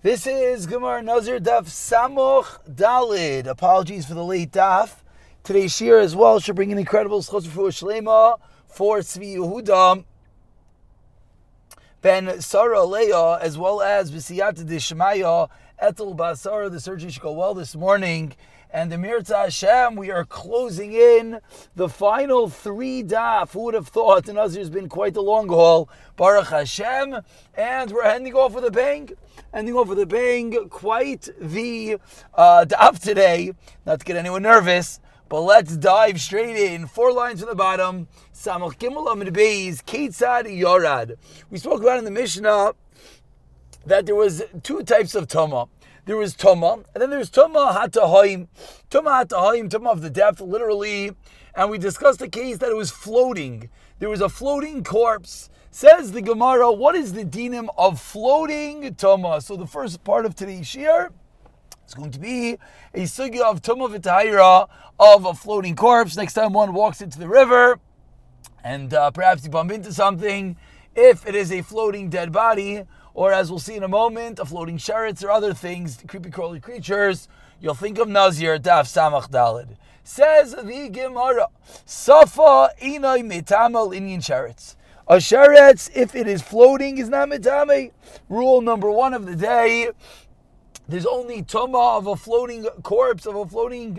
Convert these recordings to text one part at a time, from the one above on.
This is Gemara Nazir Daf Samoch Dalid. Apologies for the late Daf. Today's shir as well should bring an incredible schos for Shlema for Tzvi Yehuda ben Sarah Leah, as well as B'siyata Dishmaya Etel Basara. The surgery should go well this morning. And the Mirza Hashem, we are closing in the final three daf. Who would have thought? The Nazir has been quite a long haul. Baruch Hashem. And we're ending off with a bang. Quite the daf today. Not to get anyone nervous, but let's dive straight in. 4 lines from the bottom. Samach Gimel Amid Beis Keitzad Yorad. We spoke about in the Mishnah that there was 2 types of Tumah. There was Tumah, and then there's Tumah HaTahoim. Tumah HaTahoim, Tumah of the depth, literally. And we discussed the case that it was floating. There was a floating corpse. Says the Gemara, what is the dinim of floating Tumah? So the first part of today's shir is going to be a sugya of Tumah v'Tahira, of a floating corpse. Next time one walks into the river, and perhaps you bump into something, if it is a floating dead body, or as we'll see in a moment, a floating sheretz or other things, creepy crawly creatures, you'll think of Nazir, Daf Samach Dalid. Says the Gemara, Safa inay metamal inyan sheretz. A sheretz, if it is floating, is not metame. Rule number 1 of the day, there's only tumah of a floating corpse, of a floating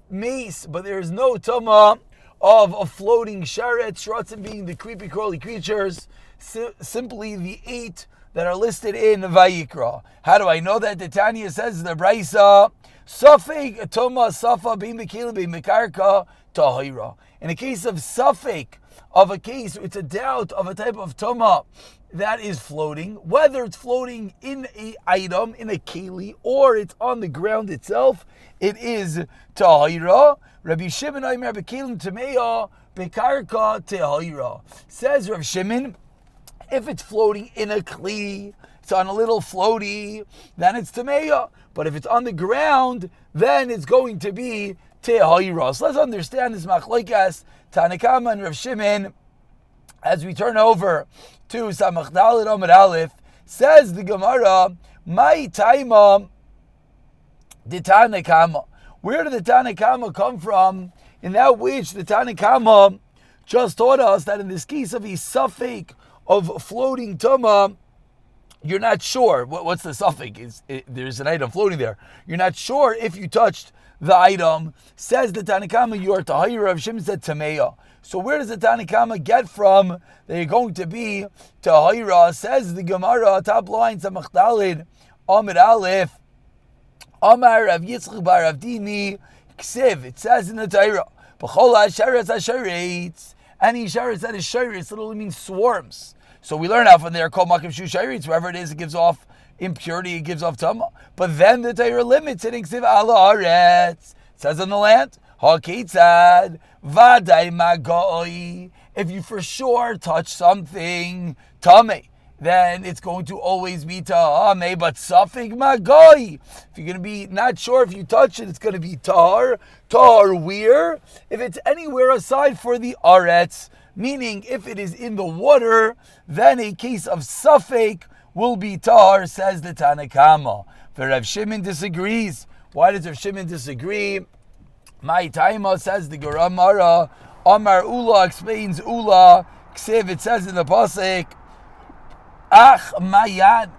mace, but there is no tumah of a floating sheretz, shratzim being the creepy crawly creatures, simply the 8 that are listed in Vayikra. How do I know that? The Tanya says the Braisa, Safek Tuma Safa Bim Bekila Bim Mekarka Tahira. In a case of Safek, of a case, it's a doubt of a type of Tuma that is floating, whether it's floating in a item, in a keli, or it's on the ground itself, it is Tahira. Rabbi Shimon Aimer Bekilim Tameya Bekarka Tahira. Says Rabbi Shimon, if it's floating in a kli, it's on a little floaty, then it's tameya. But if it's on the ground, then it's going to be tehayra. So let's understand this machlokes Tanakama and Rav Shimon as we turn over to Samach Daled Amud Aleph. Says the Gemara, "My taima the Tanakama." Where did the Tanakama come from? In that which the Tanakama just taught us that in this case of a safek of floating tumah, you're not sure. What's the suffix? There's an item floating there. You're not sure if you touched the item. Says the Tanakama, you are tahira. Rav Shimon said tameya. So where does the Tanakama get from that you're going to be tahira? Says the Gemara, top line, Samach Dalid, Amid Aleph, Amar Rav Yitzchak bar Rav Dini, Ksiv. It says in the Torah, B'chol ha'sheretz ha'sheretz. Any sheretz that is sheretz literally means swarms. So we learn out from there, kol makim shu sheretz, wherever it is, it gives off impurity, it gives off tumah. But then the Torah limits it, ksiv ala haaretz. It says on the land, ha'keitzad, vaday magoi. If you for sure touch something, tameh, then it's going to always be ta'ameh, but safek magoi. If you're going to be not sure if you touch it, it's going to be tar. Tar where? If it's anywhere aside for the aretz, meaning if it is in the water, then a case of safek will be tar, says the Tanakama. But Rav Shimon disagrees. Why does Rav Shimon disagree? My taima, says the Gemara, Amar Ula explains Ula, Ksiv, it says in the pasuk, Ach Mayan.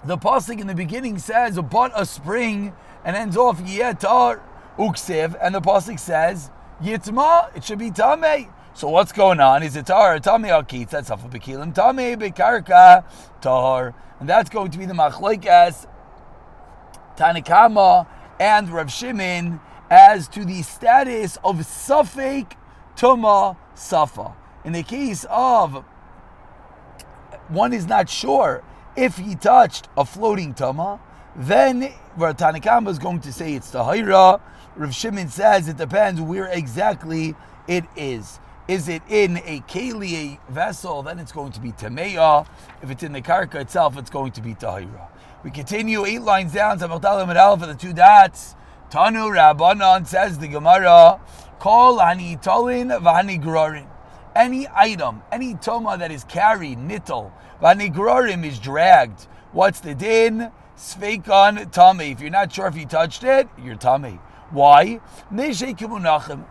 The pasuk in the beginning says, but a spring, and ends off Yetar Uksiv, and the pasuk says, Yitma, it should be Tameh. So what's going on? Is it Tar or Tameh Akitz? That's Safa Bekilim. Tameh Bekarka Tar. And that's going to be the machlokes Tanakama and Rav Shimon as to the status of Safek Tuma Safa. In the case of one is not sure if he touched a floating tama, then where Tanakama is going to say it's tahira, Rav Shimon says it depends where exactly it is. Is it in a keli, a vessel, then it's going to be tameya. If it's in the karka itself, it's going to be tahira. We continue 8 lines down, Samach Daled Amud Aleph for the 2 dots. Tanu Rabbanan, says the Gemara, Kol hani tolin v'hani grorin. Any item, any toma that is carried, nittel, v'hani grorim is dragged, What's the din? Sveikon tummy. If you're not sure if you touched it, you're tummy. Why? In the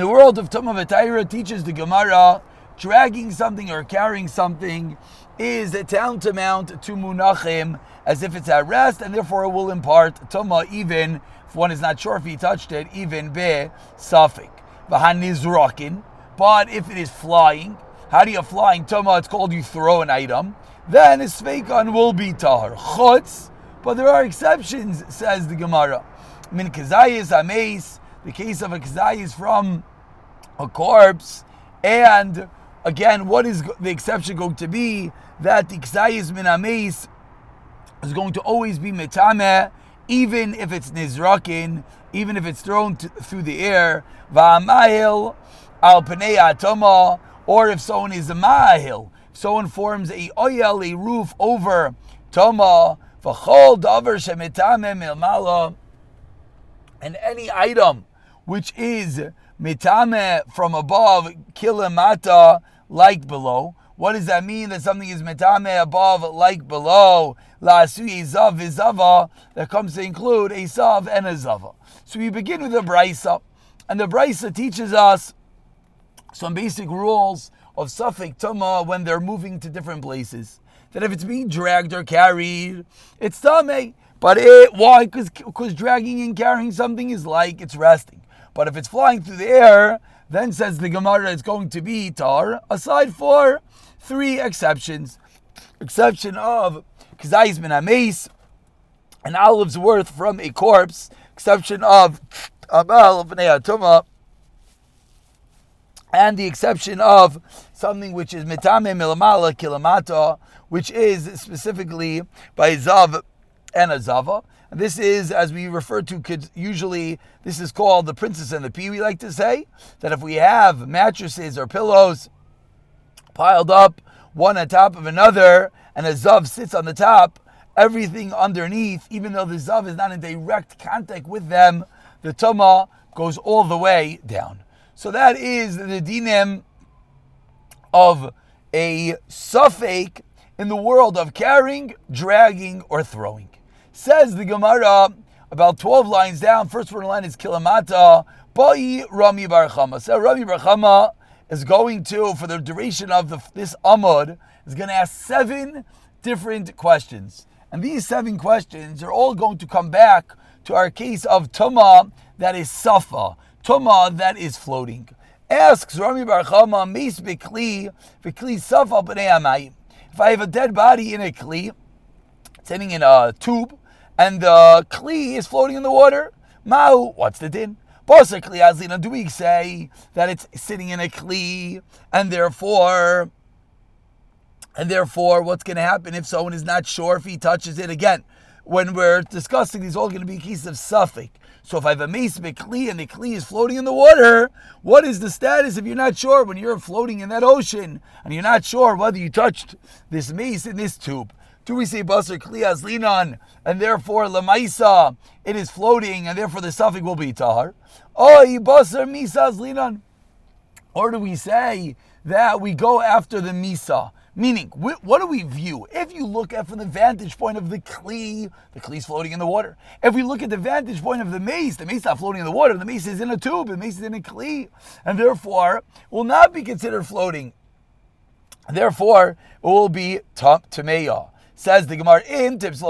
world of Tumah V'Taira teaches the Gemara, dragging something or carrying something is tantamount to munachim, as if it's at rest, and therefore it will impart Tumah even if one is not sure if he touched it, even be safek. V'hanizrakin. But if it is flying, how do you flying Tumah? It's called you throw an item. Then his sveikon will be tahar. Chutz, but there are exceptions, says the Gemara. Min kazayis ameis, the case of a kazayis from a corpse, and again, what is the exception going to be? That the kazayis min ameis is going to always be metameh, even if it's nizrakin, even if it's thrown through the air. Va'amahil al pnei atoma, or if someone is a mahil, someone forms a oyel, a roof over Toma, v'chol davar shemitame milmala, and any item which is mitame from above, kilamata, like below. What does that mean? That something is mitame above, like below? La'asui zav v'zava, that comes to include a zav and a zava. So we begin with the brisa, and the brisa teaches us some basic rules of Safek Tumah when they're moving to different places. That if it's being dragged or carried, it's Tameh. But why? Because dragging and carrying something is like it's resting. But if it's flying through the air, then says the Gemara, it's going to be Tar, aside for 3 exceptions. Exception of Kazayis min Ames, an olive's worth from a corpse. Exception of Amal B'nei Tumah, and the exception of something which is mitame milamala kilamata, which is specifically by zav and a zava. And this is, as we refer to kids, usually this is called the princess and the pea. We like to say that if we have mattresses or pillows piled up one on top of another, and a zav sits on the top, everything underneath, even though the zav is not in direct contact with them, the tumah goes all the way down. So that is the dinim of a safek in the world of carrying, dragging, or throwing. Says the Gemara, about 12 lines down, first word in line is kilamata, ba'i Rami Bar Chama. So Rami Bar Chama is going to, for the duration of this Amud, is going to ask 7 different questions. And these 7 questions are all going to come back to our case of Tumah that is Safa. Tumah that is floating. Asks Rami Bar Chama, Meis B'Kli Safa B'nei Amayim. If I have a dead body in a Kli, sitting in a tube, and the Kli is floating in the water, Ma'u, what's the din? Basa Kli Azlina, do we say that it's sitting in a Kli, and therefore, what's going to happen if someone is not sure if he touches it again? When we're discussing, these are all going to be cases of suffix. So if I have a mace kli and the kli is floating in the water, what is the status if you're not sure when you're floating in that ocean and you're not sure whether you touched this mace in this tube? Do we say basar kli azlinan and therefore lamaisa it is floating and therefore the suffix will be tahar? Oy basar misa azlinan. Or do we say that we go after the misa? Meaning, what do we view? If you look at from the vantage point of the kli is floating in the water. If we look at the vantage point of the mace is not floating in the water. The mace is in a tube, the mace is in a kli, and therefore will not be considered floating. Therefore, it will be tameya. Says the Gemara, and if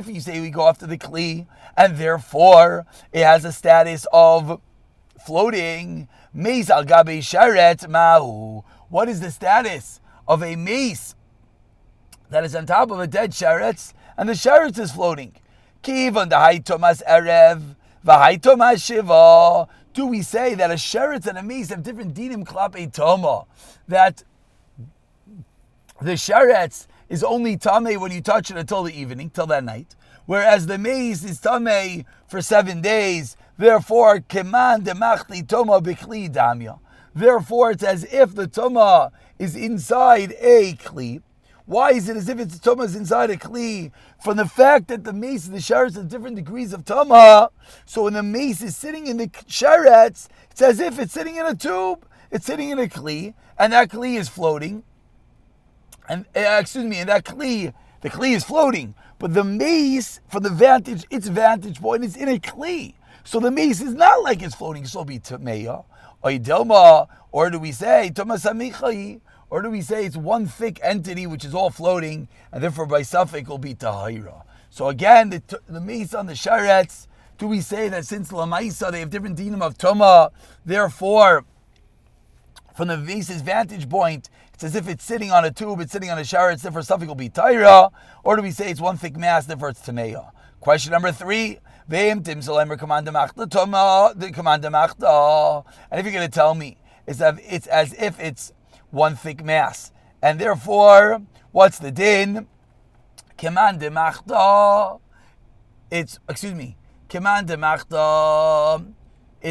you say we go after the kli, and therefore it has a status of floating, mace al gabe sharet mahu. What is the status of a mace that is on top of a dead sheretz, and the sheretz is floating? Kivan the haytomas erev, v'haytomas shiva. Do we say that a sheretz and a mace have different dinim klape toma? That the sheretz is only tameh when you touch it until the evening, till that night, whereas the mace is tameh for 7 days. Therefore, keman demachli toma b'kli damya. Therefore, it's as if the tumah is inside a kli. Why is it as if the tumah is inside a kli? From the fact that the mace and the sheretz have different degrees of tumah. So when the mace is sitting in the sheretz, it's as if it's sitting in a tube. It's sitting in a kli, and that kli is floating. and and that kli, the kli is floating, but the mace, from the vantage, its vantage point is in a kli. So the mace is not like it's floating, so be tameya. Or do we say Tomasamichai? Or do we say it's one thick entity which is all floating, and therefore by suffix will be tahira? So again, the mace on the sharets, do we say that since lamaisa they have different dinim of toma, therefore from the mace's vantage point, it's as if it's sitting on a tube, it's sitting on a sharets, therefore suffix will be tahira? Or do we say it's one thick mass, therefore it's tameya? Question number 3. And if you're going to tell me it's as if it's one thick mass, and therefore, what's the din? It's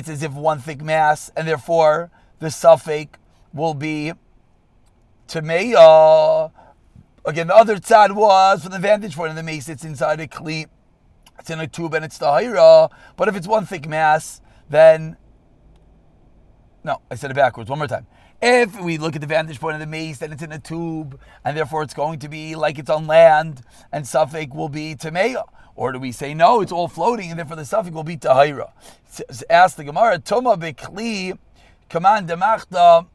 as if one thick mass, and therefore the suffix will be tameya. Again, the other tzad was from the vantage point of the mace, it's inside a kli. It's in a tube and it's tahira. But if it's one thick mass, then... No, I said it backwards. One more time. If we look at the vantage point of the mace, then it's in a tube, and therefore it's going to be like it's on land, and suffix will be tameya. Or do we say, no, it's all floating, and therefore the suffix will be tahira? Ask the Gemara, Toma bekli, kaman demachta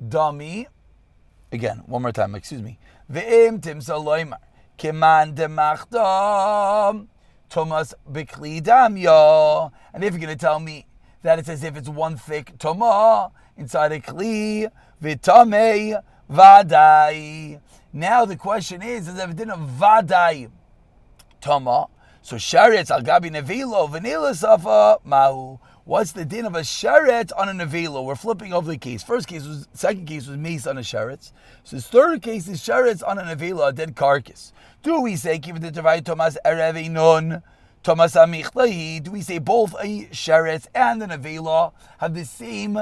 dami. Again, one more time, excuse me. Ve'im timsa loymar. Kiman demachtam Thomas bikli damya. And if you're going to tell me that it's as if it's one thick toma inside a kli, vitame vadai. Now the question is if it didn't vadai toma, so sharetz al gabi nevilo vanilla safa mahu. What's the din of a sharet on a nevelo? We're flipping over the case. Second case was mace on a sharet. So this third case is sharets on a nevelo, a dead carcass. Do we say kiv the tavai Thomas erev non Thomas amichlahi? Do we say both a sharets and the nevelo have the same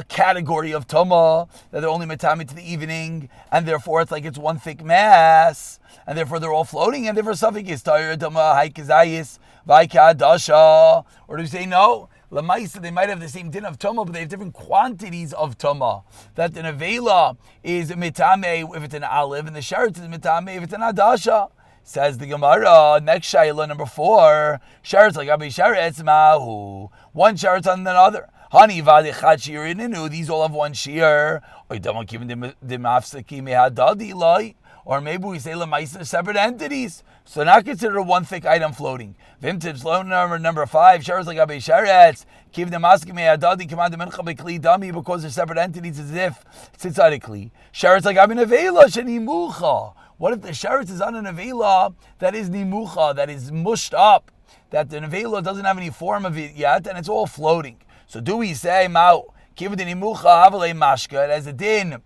category of toma, that they're only matami to the evening, and therefore it's like it's one thick mass, and therefore they're all floating, and therefore suffix is tayr toma haikazayis vaikadasha? Or do we say no? Lamaisa, they might have the same din of toma, but they have different quantities of toma. That the nevela is mitame if it's an olive, and the sharet is mitame if it's an adasha. Says the Gemara, next shayla, number 4, sharet's like abi sharet's mahu. One sharet's on another. Hani vadichat shirininu. These all have one shear. Or maybe we say lamaisa separate entities, so not considered one thick item floating. Vimtib's low number 5. Sharet's like abi sharet's. Kiv demaski me'adadi command mincha bekli dami, because they're separate entities as if it's inside a kli. Sharet's like abi nevela shenimucha. What if the sharetz is on a nevela that is nimucha, that is mushed up, that the nevela doesn't have any form of it yet, and it's all floating? So do we say, Ma'u, kiv the nimucha havale mashka, it has a din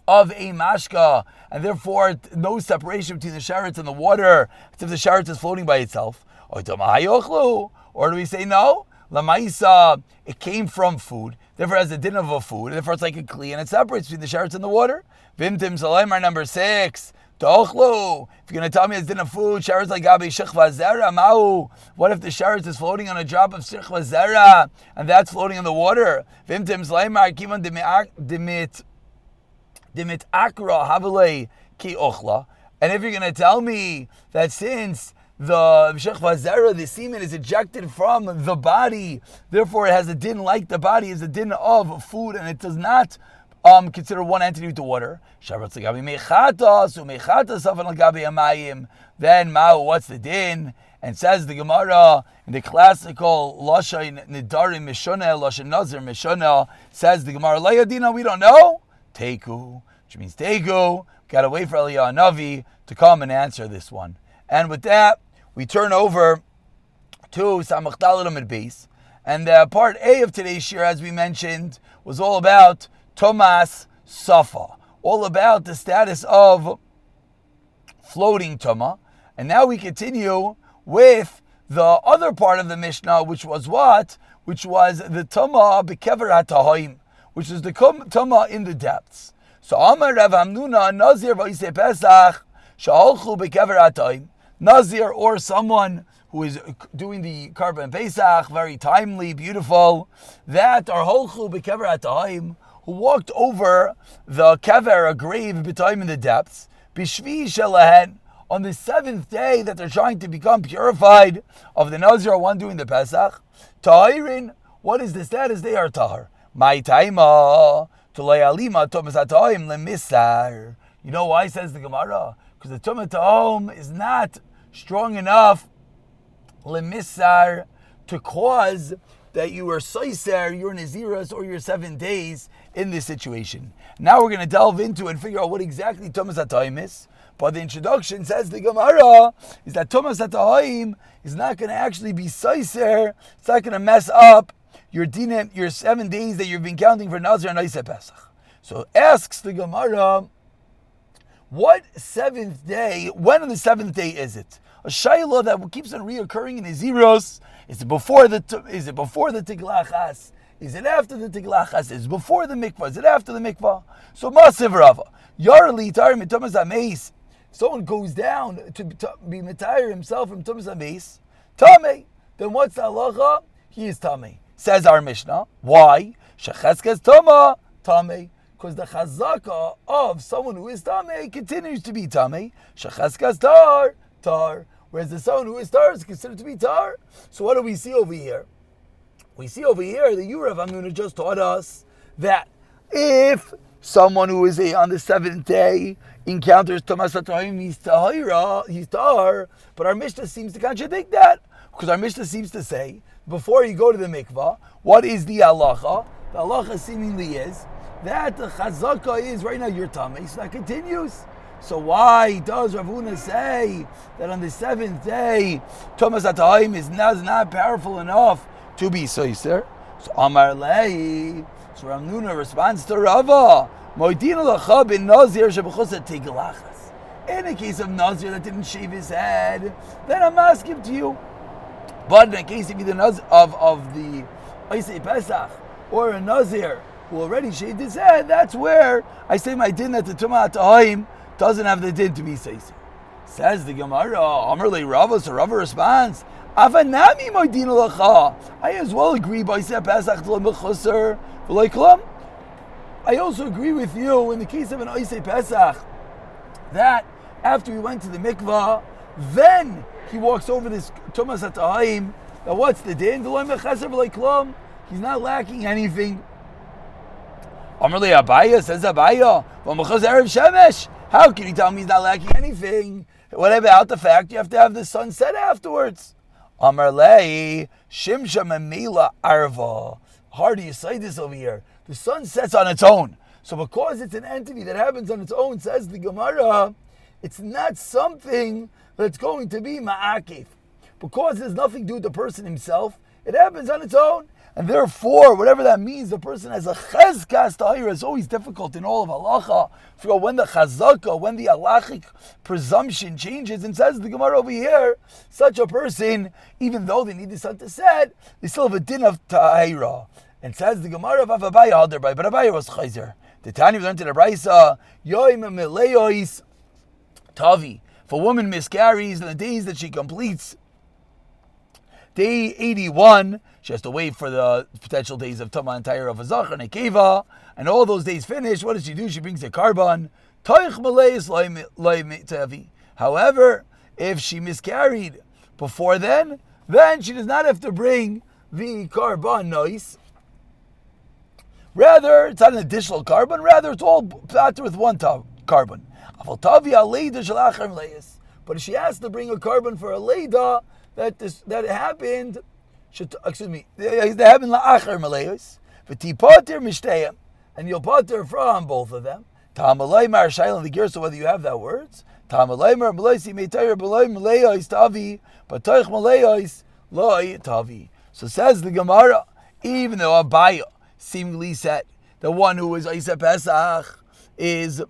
of a mashka, and therefore no separation between the sharetz and the water, as if the sharetz is floating by itself? Or do we say, no, lamaisa, it came from food, therefore it has a din of a food, therefore it's like a kli, and it separates between the sharetz and the water? Vimtim Salaimar number 6. Tochlu. If you're going to tell me it's din of food, sharetz like gabi shechva zera, mau. What if the sharetz is floating on a drop of shechva zera, and that's floating in the water? Vimtim Salaimar kivan dimit akra havale ki ochla. And if you're going to tell me that since the shechva zera, the semen is ejected from the body, therefore it has a din like the body, is a din of food, and it does not consider one entity with the water. Then what's the din? And says the Gemara in the classical Lashon Nidarim Mishonah, Lashon Nazir Mishonah, says the Gemara, Layadina, we don't know. Teku, which means Teku. Gotta wait for Eliyahu Navi to come and answer this one. And with that, we turn over to Samach Daled Amud Beis. And part A of today's shir, as we mentioned, was all about Tomas Safa, all about the status of floating Toma. And now we continue with the other part of the Mishnah, which was what? Which was the Toma Bekever HaTahoim, which is the Toma in the depths. So Amar Rav Hamnuna, Nazir V'Yisei Pesach, Sha'olchu Bekever HaTahoim. Nazir, or someone who is doing the Karban Pesach, very timely, beautiful, that are Holchu Bekever HaTahoim, who walked over the kever, a grave, b'tayim in the depths, b'shvi shelahen, on the seventh day that they're trying to become purified of the Nazir, one doing the Pesach, tahirin, what is the status? They are tahar. My taima, to layalima, tomas ha'tahim, lemisar. You know why, says the Gemara? Because the Tumah Ta'om is not strong enough, lemisar, to cause that you are soiser, you're naziras, or you're 7 days in this situation. Now we're going to delve into and figure out what exactly Tumas HaTa'im is. But the introduction says the Gemara is that Tumas HaTa'im is not going to actually be soiser. It's not going to mess up your 7 days that you've been counting for Nazir and Iseh Pesach. So asks the Gemara, what seventh day, when on the seventh day is it? A shayla that keeps on reoccurring in Naziros. Is it before the Tiglachas? Is it after the Tiglachas? Is it before the mikvah? Is it after the mikvah? So Masiv Rava. Yarli Tar Mitumas Ameis. Someone goes down to be Mitayr himself from Tumas Ameis. Tamei. Then what's the halacha? He is Tamei. Says our Mishnah. Why? Shecheskas Tama Tamei. Because the chazaka of someone who is Tamei continues to be Tamei. Shecheskas Tar. Whereas the someone who is tar is considered to be tar. So what do we see over here? We see over here the Yurav Amnuna just taught us that if someone who is on the seventh day encounters Tumas HaTa'im, he's tar. But our Mishnah seems to contradict that. Because our Mishnah seems to say, before you go to the mikvah, what is the halacha? The halacha seemingly is that the chazaka is right now you're tamei, so that continues. So why does Rav Huna say that on the seventh day Tumas HaTa'im is not powerful enough to be soiser? So Amar Lei, so Rav Huna responds to Rava, Moedina Lacha bin Nazir shebechus tiglachas. In the case of Nazir that didn't shave his head, then I'm asking to you. But in the case of either of the Iseh Pesach or a Nazir who already shaved his head, that's where I say my din that the Tumas HaTa'im doesn't have the din to be seisir. Says the Gemara, Amarle Rava, so Rava responds, Avanami moedina lacha. I as well agree by Iseh Pesach l'mechuser v'lo klam. I also agree with you in the case of an Iseh Pesach that after he went to the mikvah, then he walks over this Tumas HaTa'im. Now what's the din? V'lo mechuser v'lo klam. He's not lacking anything. Amarle Abaya, says Abaya, v'mechuser erev shemesh. How can you tell me he's not lacking anything? What about the fact you have to have the sun set afterwards? Amar Lei, Shimsha Memela Arva. Hard do you say this over here? The sun sets on its own. So because it's an entity that happens on its own, says the Gemara, it's not something that's going to be ma'akif. Because there's nothing to do with the person himself, it happens on its own. And therefore, whatever that means, the person has a chezkas tahira. It's always difficult in all of halacha to figure out when the chazaka, when the halachic presumption changes. And says the Gemara over here, such a person, even though they need the sun to set, they still have a din of tahira. And says the Gemara of Avabaya Halderbai, but Abaya was chayzer. The Tanya we learned in the Brisa, Yoim Meleois Tavi. If a woman miscarries in the days that she completes day 81, she has to wait for the potential days of Tumah and Taira of a Zachar and a Keva, and all those days finish. What does she do? She brings a carbon. However, if she miscarried before then she does not have to bring the carbon noise. Rather, it's not an additional carbon. Rather, it's all patterned with one carbon. But if she has to bring a carbon for a leida that happened, that happened la'achar malayos, v'tipater mishteyam, and you'll pater from both of them. Ta'amalay mar shaylan the gear, so whether you have that words, ta'amalay mar malaysi meitayr b'loy malayos tavi, but toich malayos loy tavi. So says the Gemara, even though Abaya seemingly said the one who is Iseh Pesach is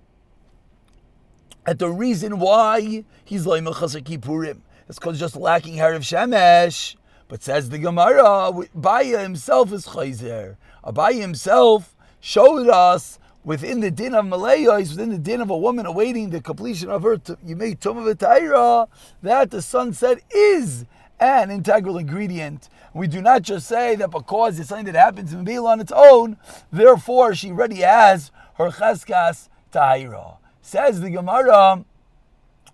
at the reason why he's loy melchasar kippurim, it's because just lacking harav shemesh. But says the Gemara, Abaya himself is chayzer. Abaya himself showed us within the din of malayos, within the din of a woman awaiting the completion of her Yimei Tumah V'Taira, that the sunset is an integral ingredient We do not just say that because it's something that happens in Mabila on its own, therefore she already has her cheskas tahira. Says the Gemara,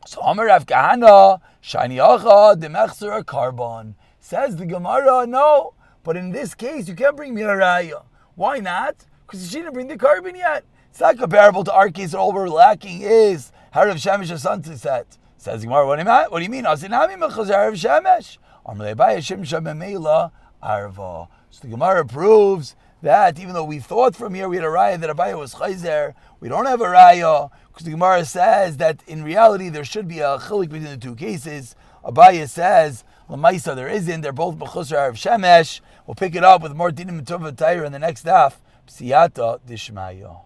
so Amar Rav Kahana, Shani Acha, Demechzer Carbon. Says the Gemara, no, but in this case you can't bring me a raya. Why not? Because she didn't bring the carbon yet. It's not comparable to our case. All we're lacking is how Rav Shemesh or sunset. Says the Gemara, what do you mean? Asinami mechazer Rav Shemesh. So the Gemara proves that even though we thought from here we had a raya that Abaye was chayzer, we don't have a raya because the Gemara says that in reality there should be a chilik between the two cases. Abaye says Lamaisa there isn't. They're both b'chusar of Shemesh. We'll pick it up with more dinim and tova tayr in the next daf. Psiyata dishmaya.